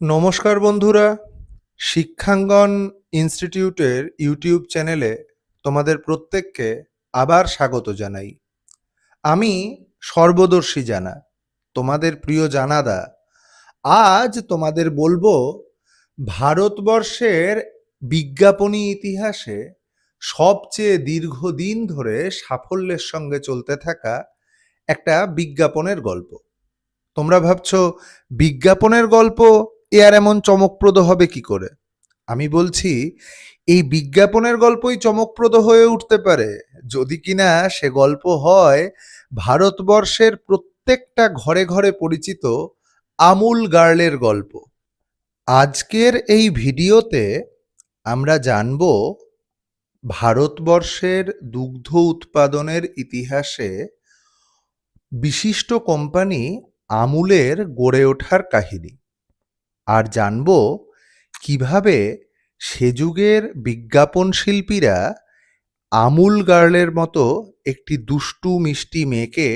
নমস্কার বন্ধুরা, শিক্ষাঙ্গন ইনস্টিটিউটের ইউটিউব চ্যানেলে তোমাদের প্রত্যেককে আবার স্বাগত জানাই। আমি সর্বদর্শী জানা, তোমাদের প্রিয় জানাদা। আজ তোমাদের বলবো ভারতবর্ষের বিজ্ঞাপনী ইতিহাসে সবচেয়ে দীর্ঘদিন ধরে সাফল্যের সঙ্গে চলতে থাকা একটা বিজ্ঞাপনের গল্প। তোমরা ভাবছো বিজ্ঞাপনের গল্প এ আর এমন চমকপ্রদ হবে কি করে? আমি বলছি এই বিজ্ঞাপনের গল্পই চমকপ্রদ হয়ে উঠতে পারে যদি কিনা সে গল্প হয় ভারতবর্ষের প্রত্যেকটা ঘরে ঘরে পরিচিত আমুল গার্লের গল্প। আজকের এই ভিডিওতে আমরা জানব ভারতবর্ষের দুগ্ধ উৎপাদনের ইতিহাসে বিশিষ্ট কোম্পানি আমুলের গড়ে ওঠার কাহিনী, আর জানব কিভাবে সে যুগের বিজ্ঞাপন শিল্পীরা আমুল গার্লের মতো একটি দুষ্টু মিষ্টি মেয়েকে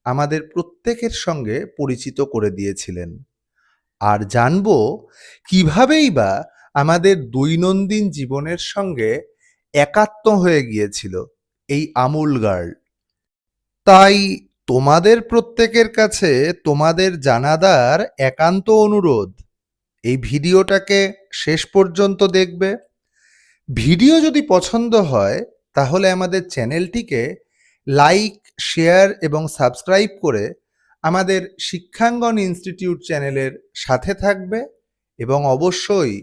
আমাদের প্রত্যেকের সঙ্গে পরিচিত করে দিয়েছিলেন। আর জানব কিভাবেই বা আমাদের দৈনন্দিন জীবনের সঙ্গে একাত্ম হয়ে গিয়েছিল এই আমুল গার্ল। তাই তোমাদের প্রত্যেকের কাছে তোমাদের জানাদার একান্ত অনুরোধ, এই ভিডিওটাকে শেষ পর্যন্ত দেখবে। ভিডিও যদি পছন্দ হয় তাহলে আমাদের চ্যানেলটিকে লাইক, শেয়ার এবং সাবস্ক্রাইব করে আমাদের শিক্ষাঙ্গন ইনস্টিটিউট চ্যানেলের সাথে থাকবে এবং অবশ্যই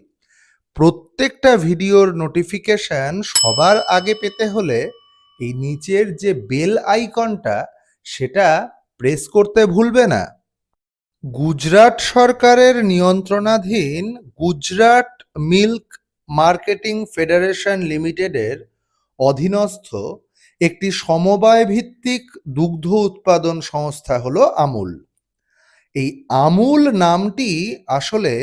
প্রত্যেকটা ভিডিওর নোটিফিকেশন সবার আগে পেতে হলে এই নিচের যে বেল আইকনটা সেটা প্রেস করতে ভুলবে না। গুজরাট সরকারের নিয়ন্ত্রণাধীন গুজরাট মিল্ক মার্কেটিং ফেডারেশন লিমিটেডের অধীনস্থ একটি সমবায় ভিত্তিক দুগ্ধ উৎপাদন সংস্থা হলো আমুল। এই আমুল নামটি আসলে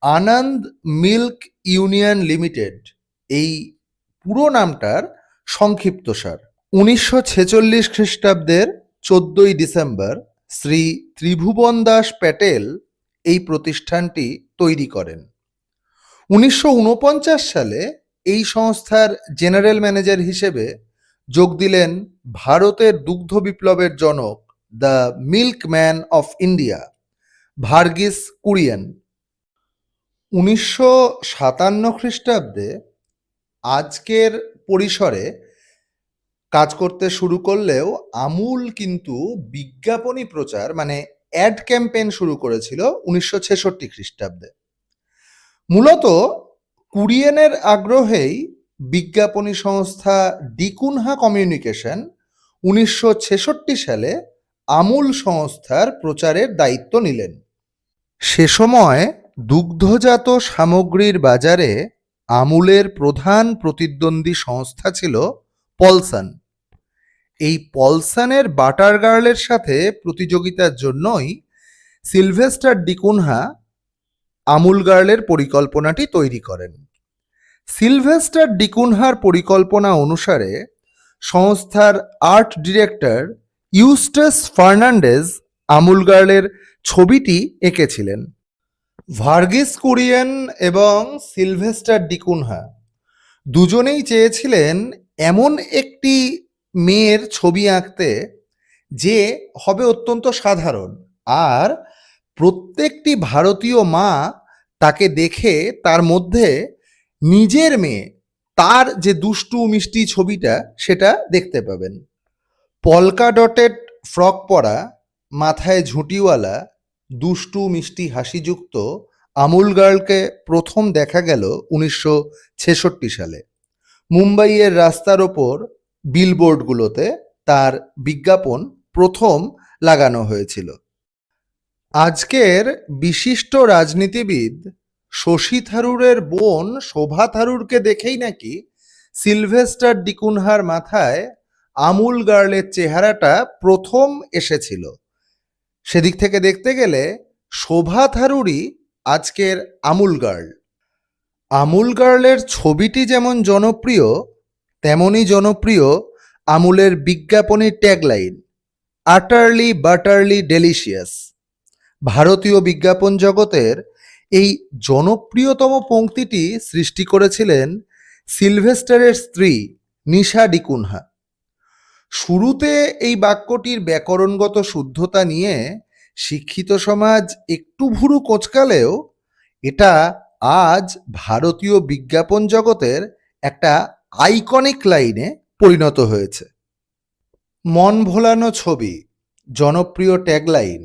আনন্দ মিল্ক ইউনিয়ন লিমিটেড, এই পুরো নামটার সংক্ষিপ্তসার। 1946 খ্রিস্টাব্দের 14ই ডিসেম্বর শ্রী ত্রিভুবন দাস প্যাটেল এই প্রতিষ্ঠানটি তৈরি করেন। 1949 সালে এই সংস্থার জেনারেল ম্যানেজার হিসেবে যোগ দিলেন ভারতের দুগ্ধ বিপ্লবের জনক, the milkman of India, Verghese Kurien. 1957 খ্রিস্টাব্দে আজকের পরিসরে কাজ করতে শুরু করলেও আমুল কিন্তু বিজ্ঞাপনী প্রচার মানে অ্যাড ক্যাম্পেইন শুরু করেছিল 1966 খ্রিস্টাব্দে। মূলত কুরিয়েনের আগ্রহেই বিজ্ঞাপনী সংস্থা ডিকুনহা কমিউনিকেশন 1966 সালে আমুল সংস্থার প্রচারের দায়িত্ব নিলেন। সে সময় দুগ্ধজাত সামগ্রীর বাজারে আমুলের প্রধান প্রতিদ্বন্দ্বী সংস্থা ছিল পলসান। এই পলসানের বাটার গার্লের সাথে প্রতিযোগিতার জন্যই সিলভেস্টার ডিকুনহা আমুল গার্লের পরিকল্পনাটি তৈরি করেন। সিলভেস্টার ডিকুনহার পরিকল্পনা অনুসারে সংস্থার আর্ট ডিরেক্টর ইউস্টাস ফার্নান্ডেজ আমুল গার্লের ছবিটি এঁকেছিলেন। ভার্গিস কুরিয়েন এবং সিলভেস্টার ডিকুনহা দুজনেই চেয়েছিলেন এমন একটি মেয়ের ছবি আঁকতে যে হবে অত্যন্ত সাধারণ, আর প্রত্যেকটি ভারতীয় মা তাকে দেখে তার মধ্যে নিজের মেয়ে, তার যে দুষ্টু মিষ্টি ছবিটা সেটা দেখতে পাবেন। পলকা ডটেড ফ্রক পরা, মাথায় ঝুঁটিওয়ালা, দুষ্টু মিষ্টি হাসিযুক্ত আমুল গার্লকে প্রথম দেখা গেল 1966 সালে মুম্বাইয়ের রাস্তার ওপর বিলবোর্ডগুলোতে তার বিজ্ঞাপন প্রথম লাগানো হয়েছিল। আজকের বিশিষ্ট রাজনীতিবিদ শশী থারুরের বোন শোভা থারুরকে দেখেই নাকি সিলভেস্টার ডিকুনহার মাথায় আমুল গার্লের চেহারাটা প্রথম এসেছিল। সেদিক থেকে দেখতে গেলে শোভা থারুরই আজকের আমুল গার্ল। আমুল গার্লের ছবিটি যেমন জনপ্রিয়, তেমনই জনপ্রিয় আমুলের বিজ্ঞাপনী ট্যাগলাইন, আটারলি বাটারলি ডেলিশিয়াস। ভারতীয় বিজ্ঞাপন জগতের এই জনপ্রিয়তম পংক্তিটি সৃষ্টি করেছিলেন সিলভেস্টারের স্ত্রী নিশা ডিকুনহা। শুরুতে এই বাক্যটির ব্যাকরণগত শুদ্ধতা নিয়ে শিক্ষিত সমাজ একটু ভুরু কোঁচকালেও এটা আজ ভারতীয় বিজ্ঞাপন জগতের একটা আইকনিক লাইনে পরিণত হয়েছে। মন ভোলানো ছবি, জনপ্রিয় ট্যাগলাইন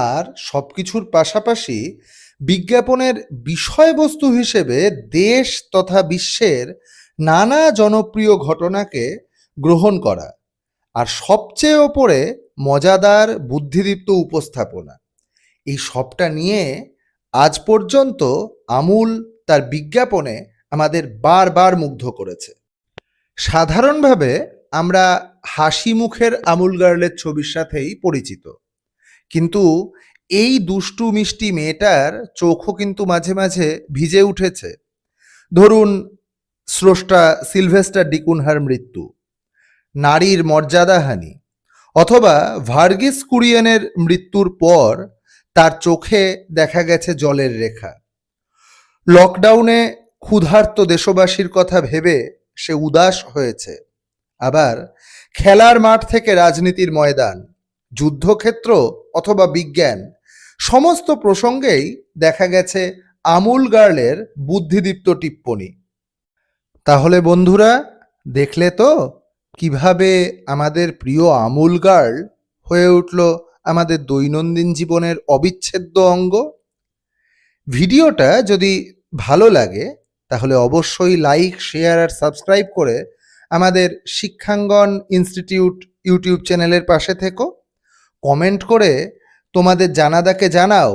আর সবকিছুর পাশাপাশি বিজ্ঞাপনের বিষয়বস্তু হিসেবে দেশ তথা বিশ্বের নানা জনপ্রিয় ঘটনাকে গ্রহণ করা, আর সবচেয়ে ওপরে মজাদার বুদ্ধিদীপ্ত উপস্থাপনা, এই সবটা নিয়ে আজ পর্যন্ত আমূল তার বিজ্ঞাপনে আমাদের বারবার মুগ্ধ করেছে। সাধারণভাবে আমরা হাসি মুখের আমুল গার্লের ছবির সাথেই পরিচিত, কিন্তু এই দুষ্টু মিষ্টি মেয়েটার চোখও কিন্তু মাঝে মাঝে ভিজে উঠেছে। ধরুন, স্রষ্টা সিলভেস্টার ডিকুনহার মৃত্যু, নারীর মর্যাদাহানি, অথবা ভার্গিস কুরিয়েনের মৃত্যুর পর তার চোখে দেখা গেছে জলের রেখা। লকডাউনে ক্ষুধার্ত দেশবাসীর কথা ভেবে সে উদাস হয়েছে। আবার খেলার মাঠ থেকে রাজনীতির ময়দান, যুদ্ধক্ষেত্র অথবা বিজ্ঞান, সমস্ত প্রসঙ্গেই দেখা গেছে আমুল গার্লের বুদ্ধিদীপ্ত টিপ্পনী। তাহলে বন্ধুরা, দেখলে তো কিভাবে আমাদের প্রিয় আমুল গার্ল হয়ে উঠল আমাদের দৈনন্দিন জীবনের অবিচ্ছেদ্য অঙ্গ। ভিডিওটা যদি ভালো লাগে তাহলে অবশ্যই লাইক, শেয়ার আর সাবস্ক্রাইব করে আমাদের শিক্ষাঙ্গন ইনস্টিটিউট ইউটিউব চ্যানেলের পাশে থেকো। কমেন্ট করে তোমাদের জানাদাকে জানাও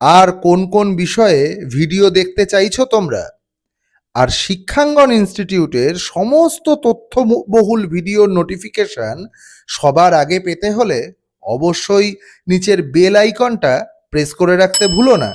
আর কোন কোন বিষয়ে ভিডিও দেখতে চাইছো তোমরা। আর শিক্ষাঙ্গন ইনস্টিটিউটের সমস্ত তথ্যবহুল ভিডিওর নোটিফিকেশন সবার আগে পেতে হলে অবশ্যই নিচের বেল আইকনটা প্রেস করে রাখতে ভুলো না।